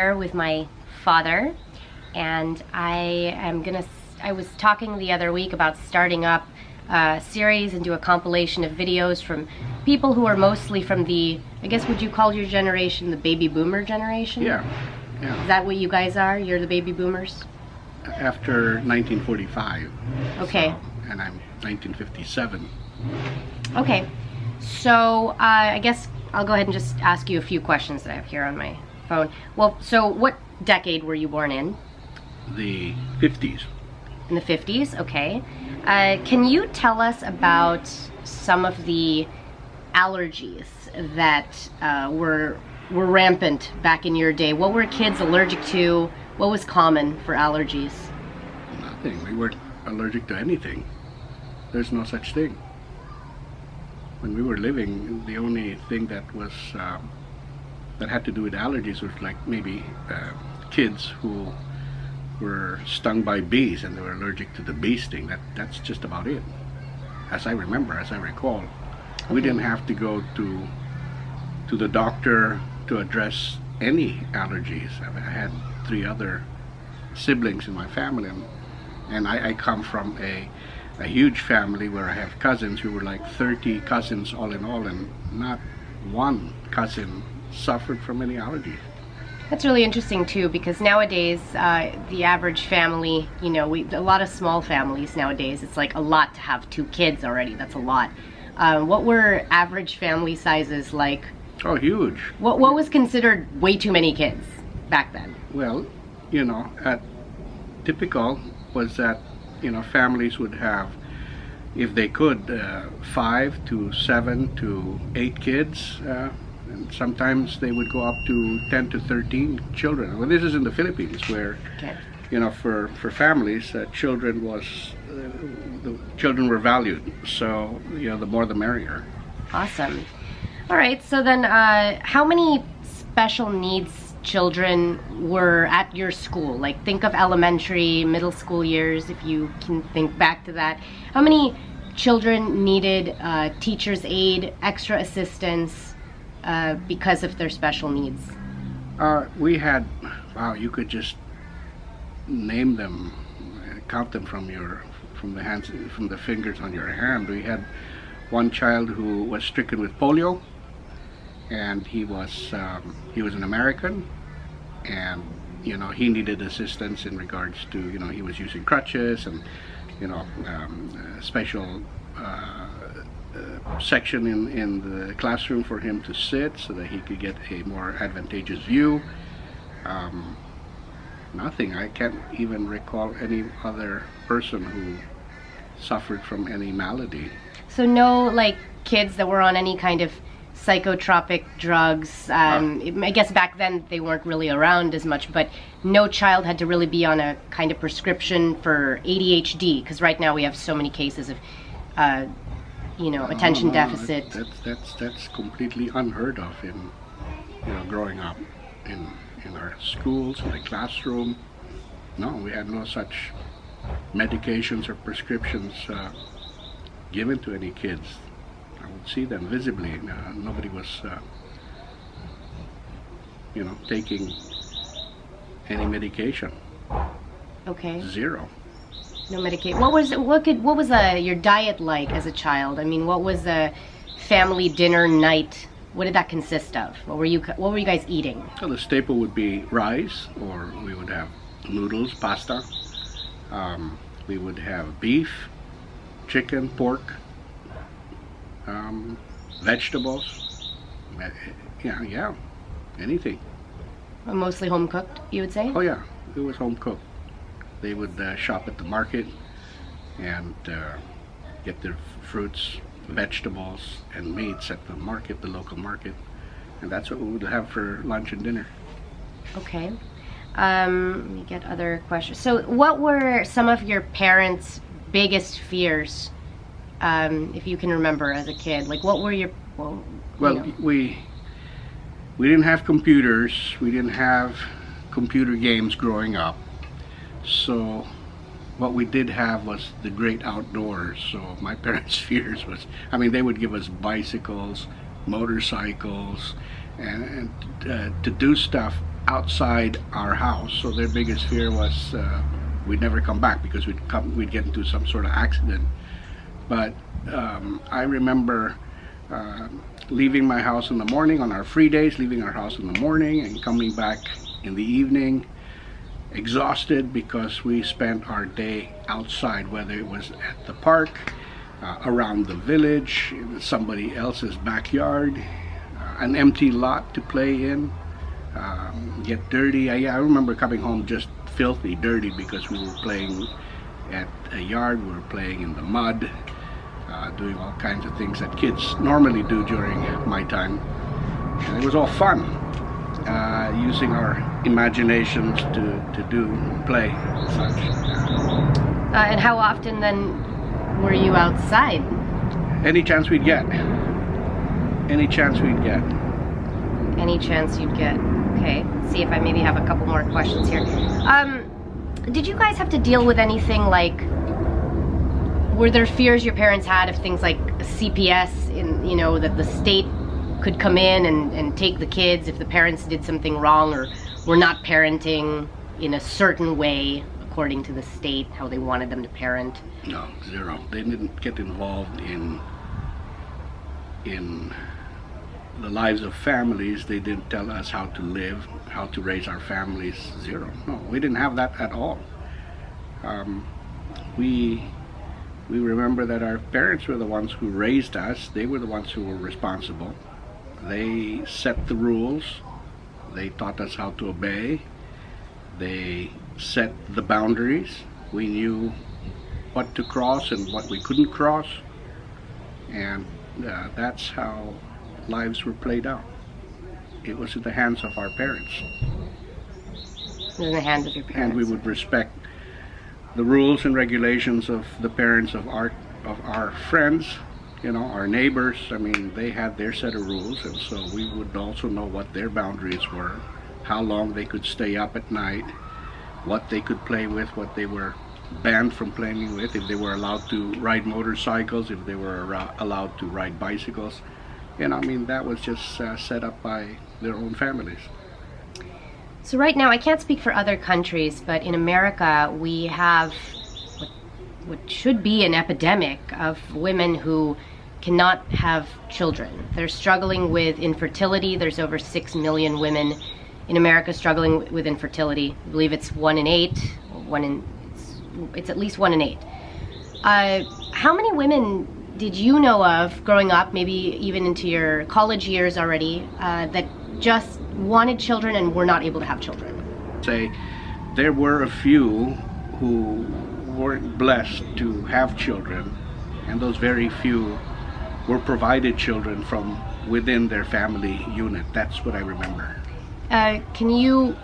here with my father, and I was talking the other week about starting up a series and do a compilation of videos from people who are mostly from the, I guess, would you call your generation the baby boomer generation? Yeah. Is that what you guys are? You're the baby boomers? After 1945. Okay. So, and I'm 1957. Okay. So I guess I'll go ahead and just ask you a few questions that I have here on my phone. Well, so what decade were you born in? The 50s. In the 50s, okay. Can you tell us about some of the allergies that were rampant back in your day? What were kids allergic to? What was common for allergies? Nothing. We weren't allergic to anything. There's no such thing. When we were living, the only thing that was that had to do with allergies was like maybe kids who were stung by bees and they were allergic to the bee sting. That's just about it. As I remember, as I recall, we didn't have to go to the doctor to address any allergies. I had 3 other siblings in my family, and I come from a huge family where I have cousins who were like 30 cousins all in all, and not one cousin suffered from any allergies. That's really interesting too, because nowadays the average family, you know, a lot of small families nowadays, it's like a lot to have 2 kids already. That's a lot. What were average family sizes like? Oh, huge. What was considered way too many kids back then? Well, you know, typical was that, you know, families would have, if they could, 5 to 7 to 8 kids, and sometimes they would go up to 10 to 13 children. Well, this is in the Philippines, where, okay, you know, for families, the children were valued. So, you know, the more the merrier. Awesome. All right, so then how many special needs children were at your school? Like, think of elementary, middle school years, if you can think back to that. How many children needed teacher's aid, extra assistance because of their special needs? We had, wow, you could just name them, count them from the hands, from the fingers on your hand. We had one child who was stricken with polio, and he was an American, and, you know, he needed assistance in regards to, you know, he was using crutches and, you know, special section in the classroom for him to sit so that he could get a more advantageous view. Nothing. I can't even recall any other person who suffered from any malady. So no, like, kids that were on any kind of psychotropic drugs. I guess back then they weren't really around as much, but no child had to really be on a kind of prescription for ADHD, because right now we have so many cases of you know, attention deficit. That's completely unheard of in, you know, growing up in our schools, in the classroom. No, we had no such medications or prescriptions given to any kids. I would see them visibly. Nobody was, you know, taking any medication. Okay. Zero. No medication. What was your diet like as a child? I mean, what was a family dinner night? What did that consist of? What were you guys eating? Well, the staple would be rice, or we would have noodles, pasta. We would have beef, chicken, pork, vegetables. Yeah, anything. Mostly home cooked, you would say? Oh yeah, it was home cooked. They would shop at the market and get their fruits, vegetables, and meats at the market, the local market, and that's what we would have for lunch and dinner. Okay. Let me get other questions. So what were some of your parents' biggest fears, if you can remember as a kid? Like, what were your... Well, you know. we didn't have computers. We didn't have computer games growing up. So what we did have was the great outdoors. So my parents' fears was, I mean, they would give us bicycles, motorcycles, and to do stuff outside our house. So their biggest fear was we'd never come back because we'd get into some sort of accident. But I remember leaving my house in the morning on our free days, leaving our house in the morning and coming back in the evening, exhausted because we spent our day outside, whether it was at the park, around the village, in somebody else's backyard, an empty lot to play in, get dirty. I remember coming home just filthy dirty because we were playing at a yard, we were playing in the mud, doing all kinds of things that kids normally do during my time. And it was all fun, using our imaginations to play and such. And how often then were you outside? Any chance we'd get. Any chance we'd get. Any chance you'd get. Okay, let's see if I maybe have a couple more questions here. Did you guys have to deal with anything like, were there fears your parents had of things like CPS, that the state could come in and take the kids if the parents did something wrong or were not parenting in a certain way according to the state, how they wanted them to parent? No, zero. They didn't get involved in the lives of families. They didn't tell us how to live, how to raise our families. Zero. No, we didn't have that at all. We remember that our parents were the ones who raised us. They were the ones who were responsible. They set the rules. They taught us how to obey. They set the boundaries. We knew what to cross and what we couldn't cross. And that's how lives were played out. It was in the hands of our parents. It was in the hands of your parents. And we would respect the rules and regulations of the parents of our friends, our neighbors. I mean, they had their set of rules, and so we would also know what their boundaries were, how long they could stay up at night, what they could play with, what they were banned from playing with, if they were allowed to ride motorcycles, if they were allowed to ride bicycles. That was just set up by their own families. So right now, I can't speak for other countries, but in America, we have what should be an epidemic of women who cannot have children. They're struggling with infertility. There's over 6 million women in America struggling with infertility. I believe it's 1 in 8. It's at least 1 in 8. How many women did you know of growing up, maybe even into your college years already, that just wanted children and were not able to have children? There were a few who weren't blessed to have children, and those very few were provided children from within their family unit. That's what I remember. Can you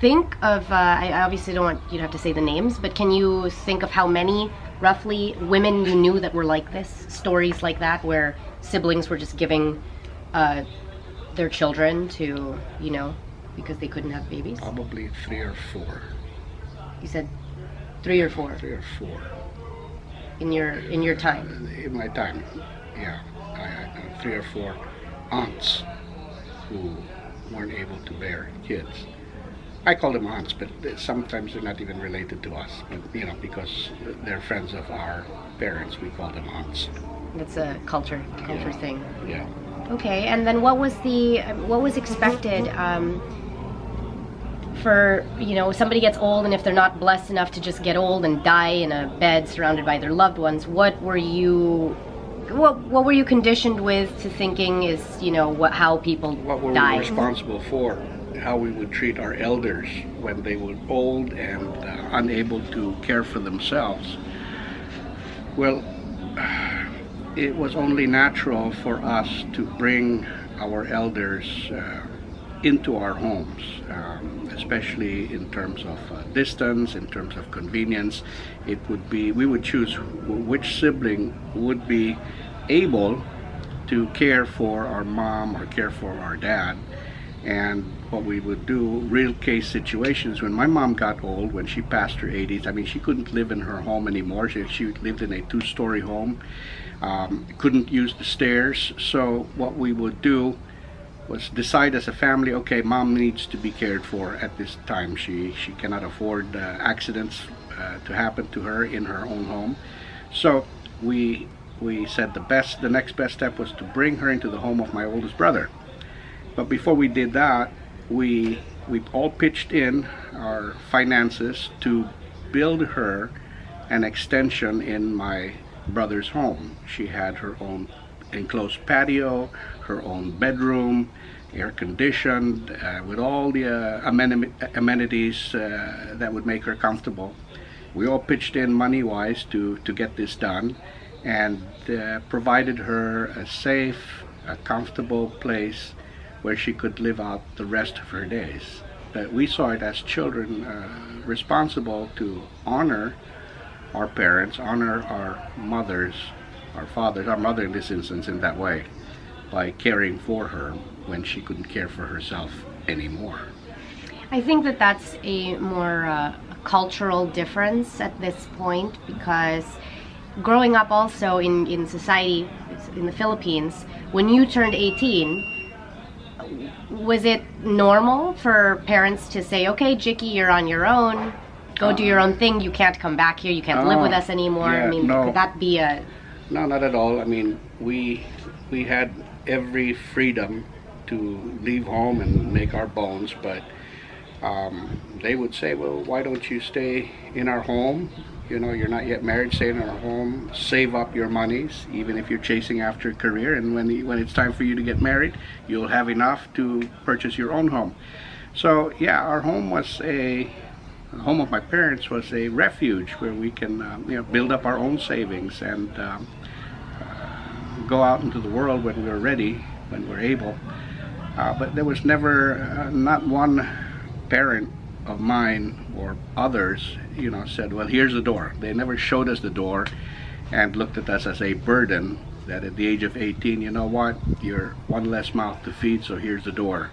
think of, I obviously don't want you to have to say the names, but can you think of how many roughly women you knew that were like this, stories like that, where siblings were just giving their children to, because they couldn't have babies? Probably 3 or 4. You said 3 or 4? 3 or 4. In your time? In my time, yeah. I had 3 or 4 aunts who weren't able to bear kids. I call them aunts, but sometimes they're not even related to us. But because they're friends of our parents, we call them aunts. That's a culture thing. Yeah. Okay, and then what was expected for somebody gets old, and if they're not blessed enough to just get old and die in a bed surrounded by their loved ones, what were you conditioned with to thinking is how people die? What were we responsible for? How we would treat our elders when they were old and unable to care for themselves. Well, it was only natural for us to bring our elders into our homes, especially in terms of distance, in terms of convenience. We would choose which sibling would be able to care for our mom or care for our dad. And what we would do, real case situations, when my mom got old, when she passed her 80s, she couldn't live in her home anymore. She lived in a 2-story home, couldn't use the stairs. So what we would do, was decide as a family, okay, mom needs to be cared for at this time. She cannot afford accidents to happen to her in her own home. So we said the next best step was to bring her into the home of my oldest brother. But before we did that, we all pitched in our finances to build her an extension in my brother's home. She had her own enclosed patio, her own bedroom, air conditioned, with all the amenities that would make her comfortable. We all pitched in money-wise to get this done, and provided her a safe, a comfortable place where she could live out the rest of her days. But we saw it as children responsible to honor our parents, honor our mothers, our fathers, our mother in this instance in that way, by caring for her when she couldn't care for herself anymore. I think that that's a more cultural difference at this point, because growing up also in society in the Philippines, when you turned 18, was it normal for parents to say, okay, Jicky, you're on your own, go do your own thing, you can't come back here, you can't live with us anymore? Yeah, I mean, no. could that be a... No, not at all. I mean, we had every freedom to leave home and make our bones, but they would say, well, why don't you stay in our home? You know, you're not yet married, stay in our home, save up your monies, even if you're chasing after a career, and when it's time for you to get married, you'll have enough to purchase your own home. So yeah, our home was the home of my parents was a refuge where we can build up our own savings and go out into the world when we're ready, when we're able. But there was never, not one parent of mine or others, said, well, here's the door. They never showed us the door and looked at us as a burden, that at the age of 18, you know what, you're one less mouth to feed, so here's the door.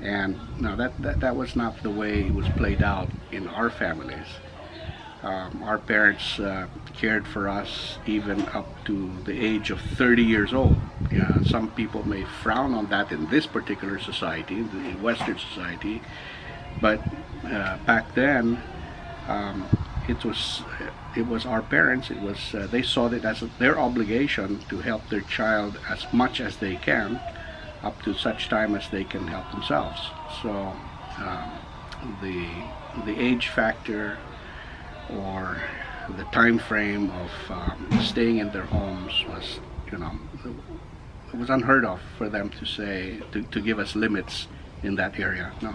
And no, that was not the way it was played out in our families. Our parents cared for us even up to the age of 30 years old. Some people may frown on that in this particular society, in Western society, but back then it was our parents. It was they saw it as their obligation to help their child as much as they can, up to such time as they can help themselves. So the age factor or the time frame of staying in their homes was, it was unheard of for them to say, to give us limits in that area. No.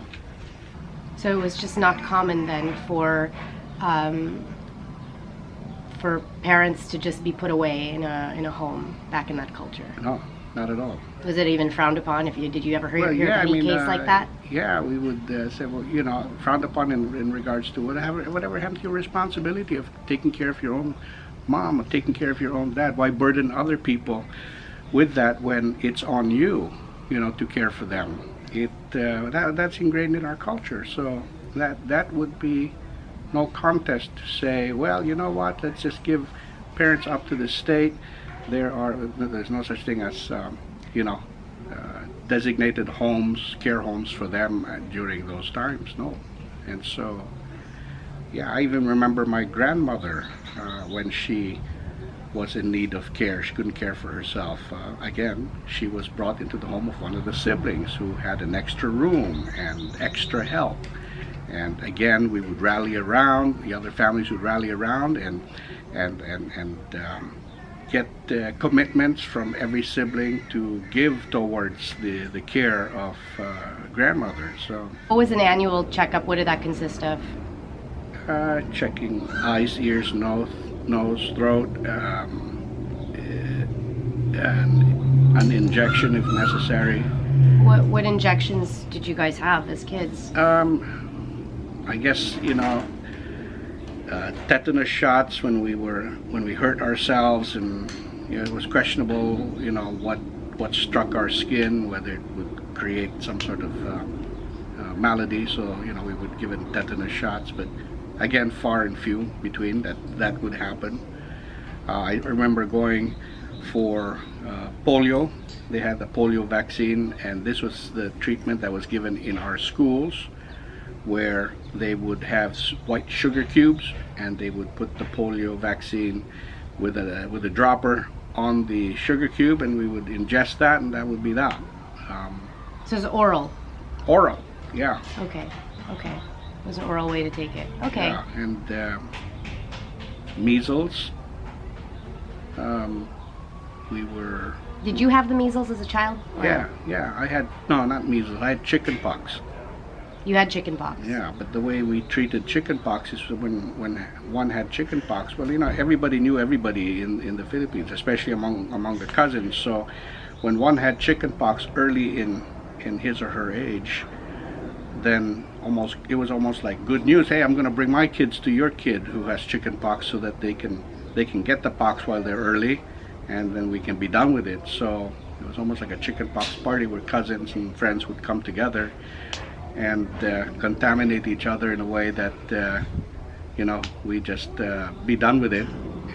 So it was just not common then for parents to just be put away in a home back in that culture. No, not at all. Was it even frowned upon? Did you ever hear of any case like that? Yeah, we would say, well, frowned upon in regards to whatever happened to your responsibility of taking care of your own mom, of taking care of your own dad. Why burden other people with that when it's on you, to care for them? That's ingrained in our culture. So that would be no contest to say, well, you know what? Let's just give parents up to the state. There's no such thing as designated homes, care homes for them during those times. No. And so, yeah, I even remember my grandmother when she was in need of care. She couldn't care for herself. Again, she was brought into the home of one of the siblings who had an extra room and extra help. And again, we would rally around, the other families would rally around and get commitments from every sibling to give towards the care of grandmother. So, what was an annual checkup? What did that consist of? Checking eyes, ears, nose, throat, and an injection if necessary. What injections did you guys have as kids? I guess tetanus shots when we hurt ourselves, and it was questionable what struck our skin, whether it would create some sort of malady. So we would give it tetanus shots, but again, far and few between that would happen. I remember going for polio. They had the polio vaccine, and this was the treatment that was given in our schools, where they would have white sugar cubes, and they would put the polio vaccine with a dropper on the sugar cube, and we would ingest that, and that would be that. So it's oral. Oral, yeah. Okay. Okay. It was an oral way to take it. Okay. Yeah, and measles. We were. Did you have the measles as a child? Or Yeah. I had not measles. I had chicken pox. You had chicken pox. Yeah, but the way we treated chicken pox is when one had chicken pox. Well, everybody knew everybody in the Philippines, especially among the cousins. So when one had chicken pox early in his or her age, then it was almost like good news. Hey, I'm going to bring my kids to your kid who has chicken pox, so that they can get the pox while they're early, and then we can be done with it. So it was almost like a chicken pox party where cousins and friends would come together and contaminate each other in a way that we just be done with it,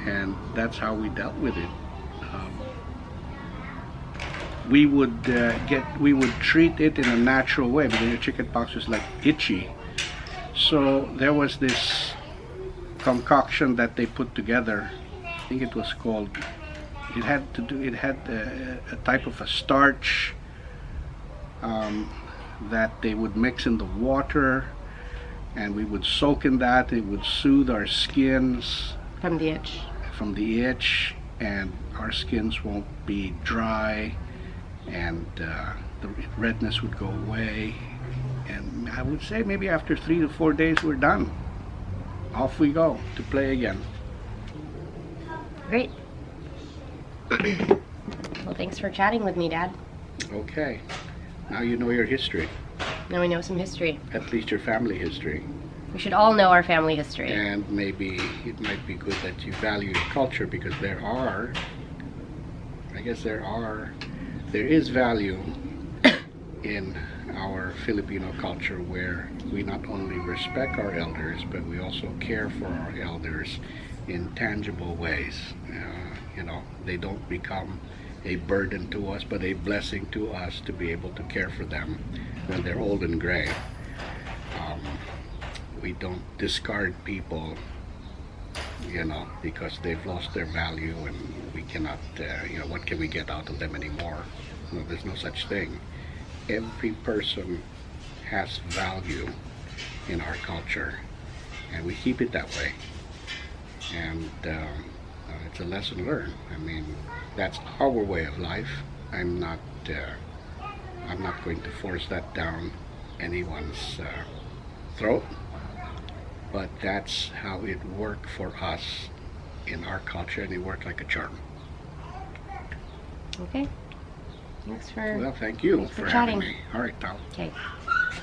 and that's how we dealt with it. We would treat it in a natural way, because the chicken pox was like itchy. So there was this concoction that they put together. I think it was called. It had a type of a starch that they would mix in the water, and we would soak in that. It would soothe our skins From the itch. And our skins won't be dry, and the redness would go away. And I would say maybe after 3 to 4 days we're done. Off we go to play again. Great. Well, thanks for chatting with me, Dad. Okay. Now you know your history. Now we know some history. At least your family history. We should all know our family history. And maybe it might be good that you value your culture, because there is value in our Filipino culture, where we not only respect our elders, but we also care for our elders in tangible ways. They don't become a burden to us, but a blessing to us to be able to care for them when they're old and gray. We don't discard people, because they've lost their value, and we cannot, what can we get out of them anymore? No, there's no such thing. Every person has value in our culture, and we keep it that way. And it's a lesson learned. I mean, that's our way of life. I'm not going to force that down anyone's throat, but that's how it worked for us in our culture, and it worked like a charm. Okay. Thanks for Well, thank you for having chatting. me. All right, pal. Okay.